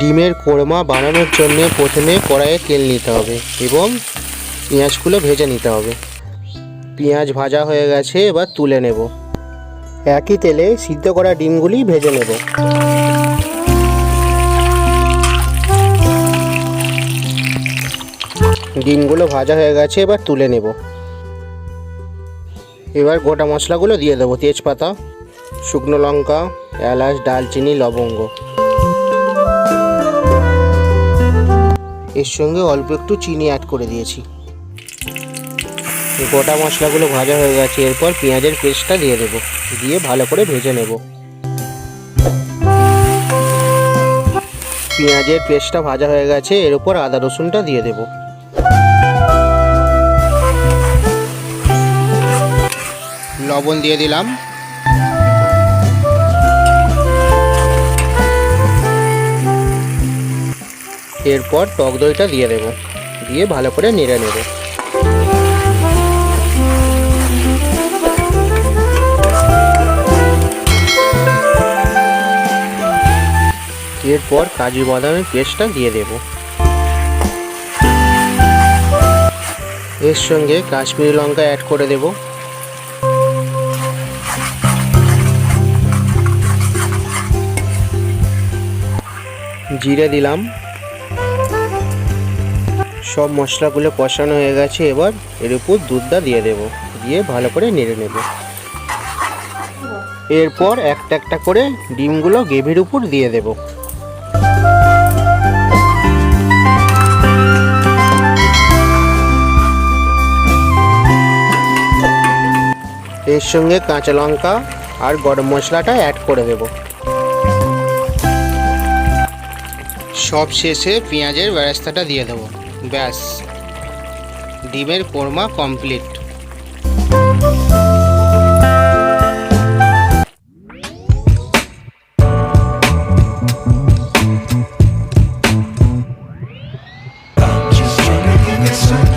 ডিমের কোরমা বানানোর জন্য প্রথমে কড়াইয়ে তেল নিতে হবে এবং পেঁয়াজগুলো ভেজে নিতে হবে। পেঁয়াজ ভাজা হয়ে গেছে, এবার তুলে নেব। একই তেলে সিদ্ধ করা ডিমগুলি ভেজে নেব। ডিমগুলো ভাজা হয়ে গেছে, এবার তুলে নেব। এবার গোটা মশলাগুলো দিয়ে দেবো। তেজপাতা, শুকনো লঙ্কা, এলাচ, দারচিনি, লবঙ্গ। এর সঙ্গে অল্প একটু চিনি অ্যাড করে দিয়েছি। গোটা মশলাগুলো ভাজা হয়ে গেছে, এরপর পেঁয়াজের পেস্টটা দিয়ে দেবো। দিয়ে ভালো করে ভেজে নেব। পেঁয়াজের পেস্টটা ভাজা হয়ে গেছে, এর উপর আদা রসুনটা দিয়ে দেব। লবণ দিয়ে দিলাম। এরপর টক দইটা দিয়ে দেব। দিয়ে ভালো করে নেড়ে নেব। এরপর কাজু বাদামের পেস্টটা দিয়ে দেব। এর সঙ্গে কাশ্মীরি লঙ্কা অ্যাড করে দেব। জিরে দিলাম। সব মশলাগুলো কষানো হয়ে গেছে, এবার এর উপর দুধটা দিয়ে দেব। দিয়ে ভালো করে নেড়ে নেব। এরপর একটা একটা করে ডিমগুলো গ্রেভির উপর দিয়ে দেব। এর সঙ্গে কাঁচা লঙ্কা আর গরম মশলাটা অ্যাড করে দেব। সব শেষে পেঁয়াজের বেরেস্তাটা দিয়ে দেবো। ব্যাস, ডিমের কোরমা কমপ্লিট।